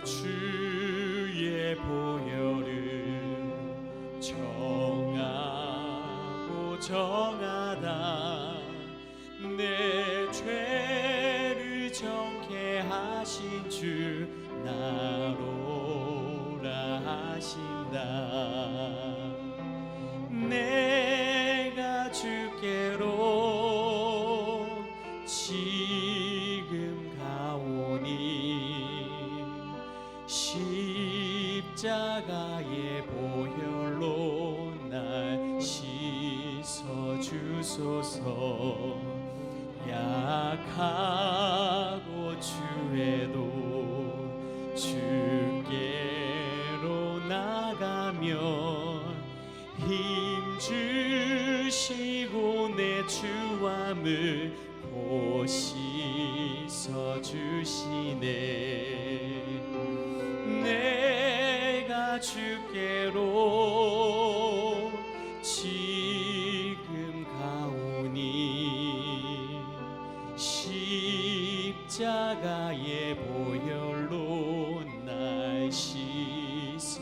주의 보혈을 정하고 정하다 내 죄를 정케 하신 주 나로라 하신다. 내가 주께로 지금 가오니 십자가의 보혈로 날 씻어주소서. 약하고 주에도 주께로 나가면 힘 주시고 내 주함을 곧 씻어주시네. 내가 주께로 지금 가오니 십자가의 보혈로 날 씻어주소서.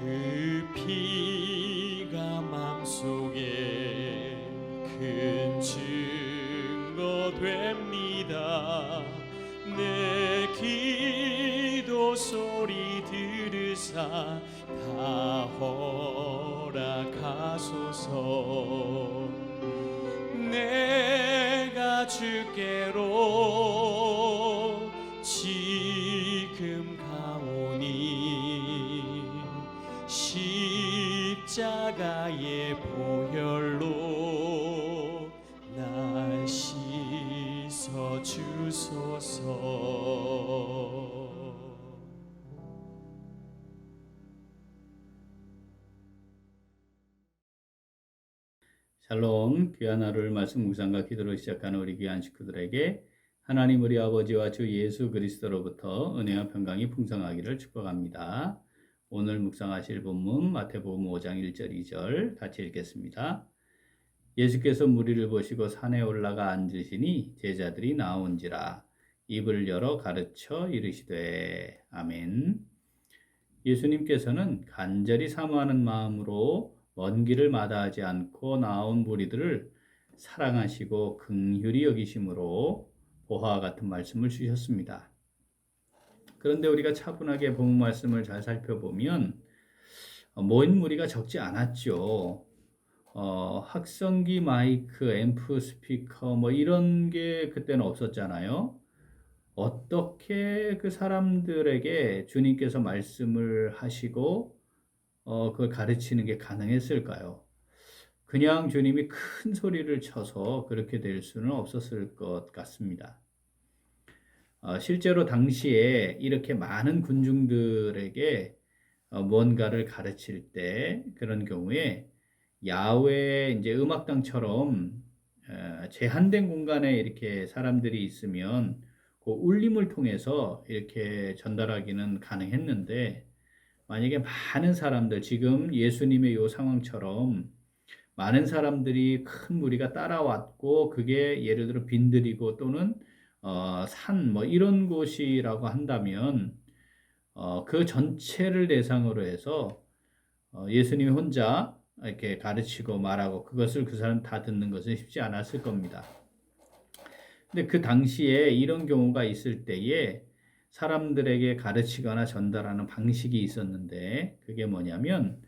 그 피가 맘속에 큰 증거 됩니다. 내 기도 소리 들으사 다 허락하소서. 내가 주께로 지금 가오니 십자가의 보혈로 날 씻어주소서. 샬롬, 귀한 하루를 말씀 묵상과 기도로 시작하는 우리 귀한 식구들에게 하나님 우리 아버지와 주 예수 그리스도로부터 은혜와 평강이 풍성하기를 축복합니다. 오늘 묵상하실 본문 마태복음 5장 1절 2절 같이 읽겠습니다. 예수께서 무리를 보시고 산에 올라가 앉으시니 제자들이 나온지라 입을 열어 가르쳐 이르시되 아멘. 예수님께서는 간절히 사모하는 마음으로 먼 길을 마다하지 않고 나온 무리들을 사랑하시고 긍휼히 여기심으로 보화와 같은 말씀을 주셨습니다. 그런데 우리가 차분하게 본문 말씀을 잘 살펴보면 모인 무리가 적지 않았죠. 확성기 마이크, 앰프 스피커 뭐 이런 게 그때는 없었잖아요. 어떻게 그 사람들에게 주님께서 말씀을 하시고 그걸 가르치는 게 가능했을까요? 그냥 주님이 큰 소리를 쳐서 그렇게 될 수는 없었을 것 같습니다. 실제로 당시에 이렇게 많은 군중들에게 뭔가를 가르칠 때 그런 경우에 야외 이제 음악당처럼 제한된 공간에 이렇게 사람들이 있으면 그 울림을 통해서 이렇게 전달하기는 가능했는데 만약에 많은 사람들 지금 예수님의 요 상황처럼 많은 사람들이 큰 무리가 따라왔고 그게 예를 들어 빈들이고 또는 산 뭐 이런 곳이라고 한다면 그 전체를 대상으로 해서 예수님이 혼자 이렇게 가르치고 말하고 그것을 그 사람 다 듣는 것은 쉽지 않았을 겁니다. 근데 그 당시에 이런 경우가 있을 때에 사람들에게 가르치거나 전달하는 방식이 있었는데 그게 뭐냐면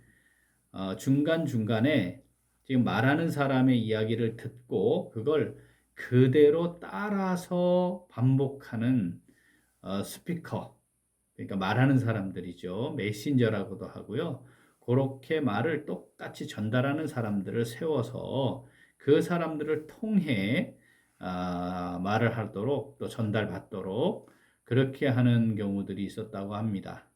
중간중간에 지금 말하는 사람의 이야기를 듣고 그걸 그대로 따라서 반복하는 스피커, 그러니까 말하는 사람들이죠. 메신저라고도 하고요. 그렇게 말을 똑같이 전달하는 사람들을 세워서 그 사람들을 통해 말을 하도록 또 전달받도록 그렇게 하는 경우들이 있었다고 합니다.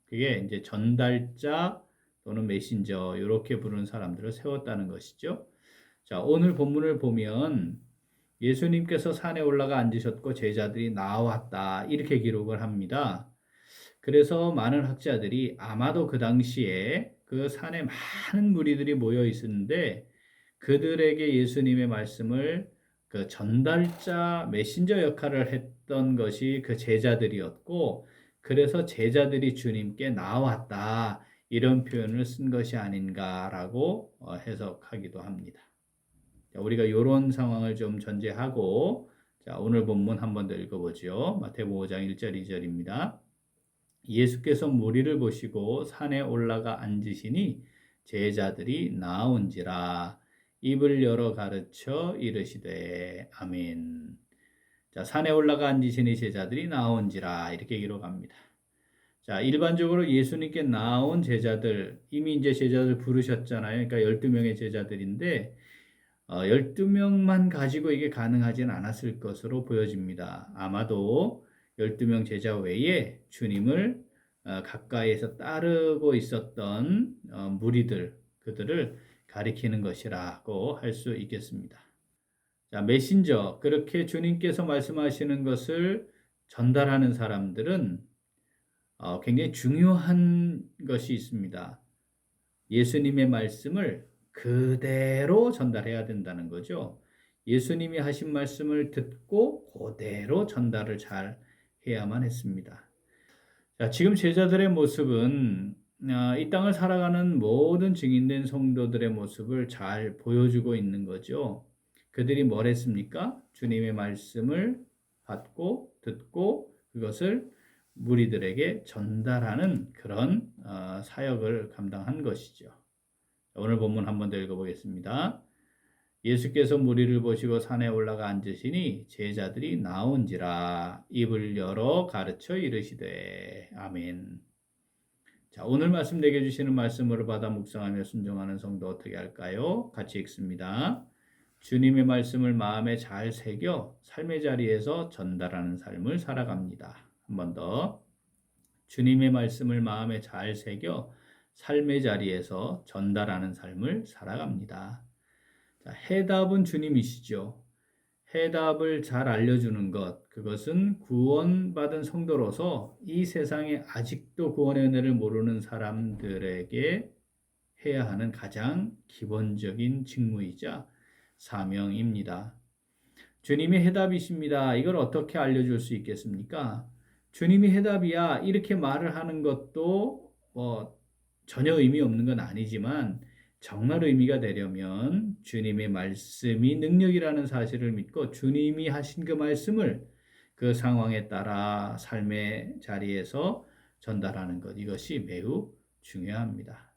그게 이제 전달자 또는 메신저 이렇게 부르는 사람들을 세웠다는 것이죠. 자, 오늘 본문을 보면 예수님께서 산에 올라가 앉으셨고 제자들이 나왔다 이렇게 기록을 합니다. 그래서 많은 학자들이 아마도 그 당시에 그 산에 많은 무리들이 모여 있었는데 그들에게 예수님의 말씀을 그 전달자 메신저 역할을 했던 것이 그 제자들이었고 그래서 제자들이 주님께 나왔다 이런 표현을 쓴 것이 아닌가라고 해석하기도 합니다. 자, 우리가 이런 상황을 좀 전제하고 자, 오늘 본문 한 번 더 읽어보죠. 마태복음 5장 1절 2절입니다. 예수께서 무리를 보시고 산에 올라가 앉으시니 제자들이 나온지라 입을 열어 가르쳐 이르시되 아멘. 자, 산에 올라가 앉으시니 제자들이 나온지라 이렇게 기록합니다. 자, 일반적으로 예수님께 나온 제자들 이미 이제 제자들 부르셨잖아요. 그러니까 12명의 제자들인데 12명만 가지고 이게 가능하진 않았을 것으로 보여집니다. 아마도 12명 제자 외에 주님을 가까이에서 따르고 있었던 무리들, 그들을 가리키는 것이라고 할 수 있겠습니다. 자, 메신저, 그렇게 주님께서 말씀하시는 것을 전달하는 사람들은 굉장히 중요한 것이 있습니다. 예수님의 말씀을 그대로 전달해야 된다는 거죠. 예수님이 하신 말씀을 듣고 그대로 전달을 잘 해야만 했습니다. 자, 지금 제자들의 모습은 이 땅을 살아가는 모든 증인된 성도들의 모습을 잘 보여주고 있는 거죠. 그들이 뭘 했습니까? 주님의 말씀을 받고 듣고 그것을 무리들에게 전달하는 그런 사역을 감당한 것이죠. 오늘 본문 한 번 더 읽어보겠습니다. 예수께서 무리를 보시고 산에 올라가 앉으시니 제자들이 나온지라 입을 열어 가르쳐 이르시되 아멘. 자, 오늘 말씀 내게 주시는 말씀을 받아 묵상하며 순종하는 성도 어떻게 할까요? 같이 읽습니다. 주님의 말씀을 마음에 잘 새겨 삶의 자리에서 전달하는 삶을 살아갑니다. 한 번 더. 주님의 말씀을 마음에 잘 새겨 삶의 자리에서 전달하는 삶을 살아갑니다. 자, 해답은 주님이시죠. 해답을 잘 알려주는 것, 그것은 구원받은 성도로서 이 세상에 아직도 구원의 은혜를 모르는 사람들에게 해야 하는 가장 기본적인 직무이자 사명입니다. 주님이 해답이십니다. 이걸 어떻게 알려줄 수 있겠습니까? 주님이 해답이야 이렇게 말을 하는 것도 전혀 의미 없는 건 아니지만 정말 의미가 되려면 주님의 말씀이 능력이라는 사실을 믿고 주님이 하신 그 말씀을 그 상황에 따라 삶의 자리에서 전달하는 것, 이것이 매우 중요합니다.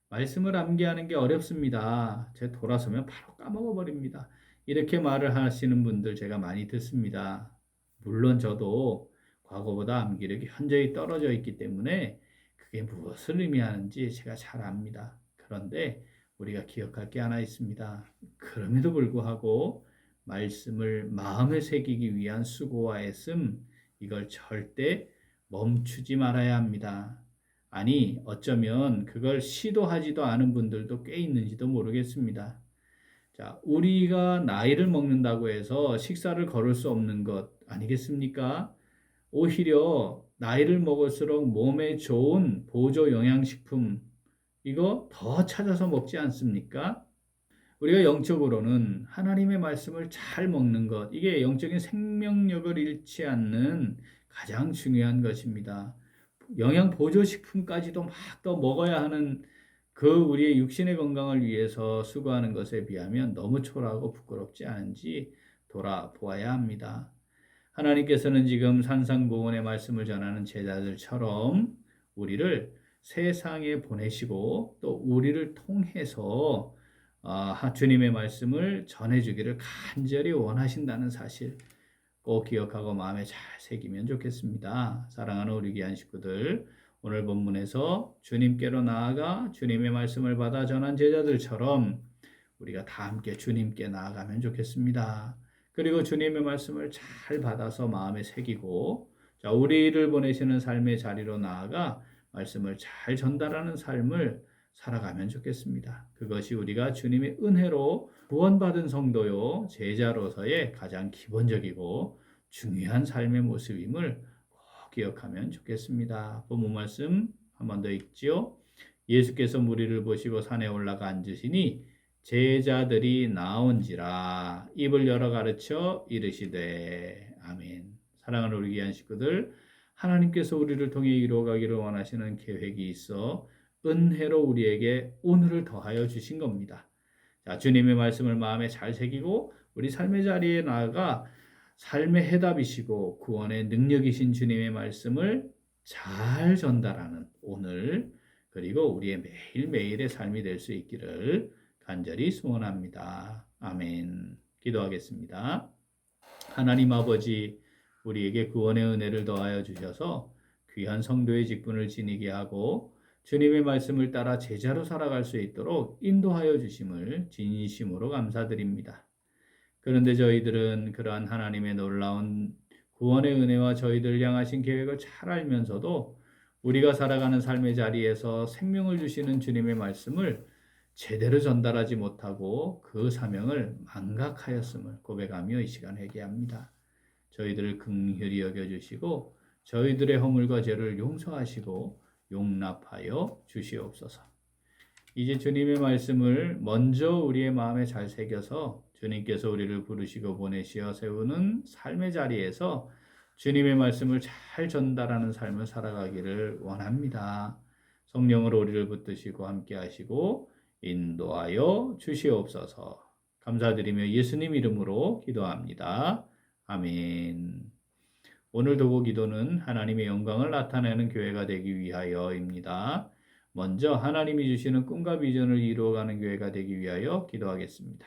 말씀을 암기하는 게 어렵습니다. 제가 돌아서면 바로 까먹어 버립니다. 이렇게 말을 하시는 분들 제가 많이 듣습니다. 물론 저도 과거보다 암기력이 현저히 떨어져 있기 때문에 그게 무엇을 의미하는지 제가 잘 압니다. 그런데 우리가 기억할 게 하나 있습니다. 그럼에도 불구하고 말씀을 마음에 새기기 위한 수고와 애씀, 이걸 절대 멈추지 말아야 합니다. 아니, 어쩌면 그걸 시도하지도 않은 분들도 꽤 있는지도 모르겠습니다. 자, 우리가 나이를 먹는다고 해서 식사를 거를 수 없는 것 아니겠습니까? 오히려 나이를 먹을수록 몸에 좋은 보조 영양식품 이거 더 찾아서 먹지 않습니까? 우리가 영적으로는 하나님의 말씀을 잘 먹는 것, 이게 영적인 생명력을 잃지 않는 가장 중요한 것입니다. 영양 보조식품까지도 막 더 먹어야 하는 그 우리의 육신의 건강을 위해서 수고하는 것에 비하면 너무 초라하고 부끄럽지 않은지 돌아보아야 합니다. 하나님께서는 지금 산상보훈의 말씀을 전하는 제자들처럼 우리를 세상에 보내시고 또 우리를 통해서 주님의 말씀을 전해주기를 간절히 원하신다는 사실 꼭 기억하고 마음에 잘 새기면 좋겠습니다. 사랑하는 우리 귀한 식구들, 오늘 본문에서 주님께로 나아가 주님의 말씀을 받아 전한 제자들처럼 우리가 다 함께 주님께 나아가면 좋겠습니다. 그리고 주님의 말씀을 잘 받아서 마음에 새기고 우리를 보내시는 삶의 자리로 나아가 말씀을 잘 전달하는 삶을 살아가면 좋겠습니다. 그것이 우리가 주님의 은혜로 구원받은 성도요 제자로서의 가장 기본적이고 중요한 삶의 모습임을 꼭 기억하면 좋겠습니다. 본문 말씀 한 번 더 읽지요. 예수께서 무리를 보시고 산에 올라가 앉으시니 제자들이 나온지라 입을 열어 가르쳐 이르시되 아멘. 사랑하는 우리 귀한 식구들, 하나님께서 우리를 통해 이루어가기를 원하시는 계획이 있어 은혜로 우리에게 오늘을 더하여 주신 겁니다. 자, 주님의 말씀을 마음에 잘 새기고 우리 삶의 자리에 나아가 삶의 해답이시고 구원의 능력이신 주님의 말씀을 잘 전달하는 오늘, 그리고 우리의 매일매일의 삶이 될 수 있기를 간절히 소원합니다. 아멘. 기도하겠습니다. 하나님 아버지, 우리에게 구원의 은혜를 더하여 주셔서 귀한 성도의 직분을 지니게 하고 주님의 말씀을 따라 제자로 살아갈 수 있도록 인도하여 주심을 진심으로 감사드립니다. 그런데 저희들은 그러한 하나님의 놀라운 구원의 은혜와 저희들 향하신 계획을 잘 알면서도 우리가 살아가는 삶의 자리에서 생명을 주시는 주님의 말씀을 제대로 전달하지 못하고 그 사명을 망각하였음을 고백하며 이 시간 회개합니다. 저희들을 긍휼히 여겨주시고 저희들의 허물과 죄를 용서하시고 용납하여 주시옵소서. 이제 주님의 말씀을 먼저 우리의 마음에 잘 새겨서 주님께서 우리를 부르시고 보내시어 세우는 삶의 자리에서 주님의 말씀을 잘 전달하는 삶을 살아가기를 원합니다. 성령으로 우리를 붙드시고 함께 하시고 인도하여 주시옵소서. 감사드리며 예수님 이름으로 기도합니다. 아멘. 오늘 도구 기도는 하나님의 영광을 나타내는 교회가 되기 위하여입니다. 먼저 하나님이 주시는 꿈과 비전을 이루어가는 교회가 되기 위하여 기도하겠습니다.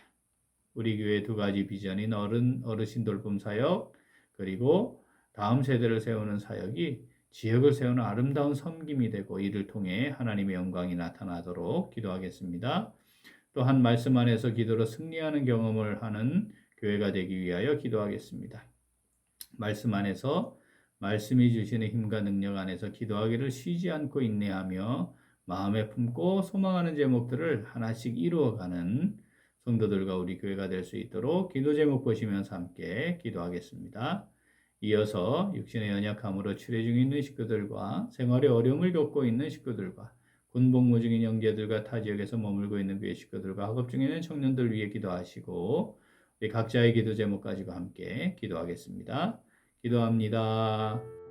우리 교회 두 가지 비전인 어르신 돌봄 사역, 그리고 다음 세대를 세우는 사역이 지역을 세우는 아름다운 섬김이 되고 이를 통해 하나님의 영광이 나타나도록 기도하겠습니다. 또한 말씀 안에서 기도로 승리하는 경험을 하는 교회가 되기 위하여 기도하겠습니다. 말씀 안에서 말씀이 주시는 힘과 능력 안에서 기도하기를 쉬지 않고 인내하며 마음에 품고 소망하는 제목들을 하나씩 이루어가는 성도들과 우리 교회가 될 수 있도록 기도 제목 보시면서 함께 기도하겠습니다. 이어서 육신의 연약함으로 치료 중에 있는 식구들과 생활에 어려움을 겪고 있는 식구들과 군복무 중인 형제들과 타 지역에서 머물고 있는 교회 식구들과 학업 중에 있는 청년들 위해 기도하시고 우리 각자의 기도 제목 가지고 함께 기도하겠습니다. 기도합니다.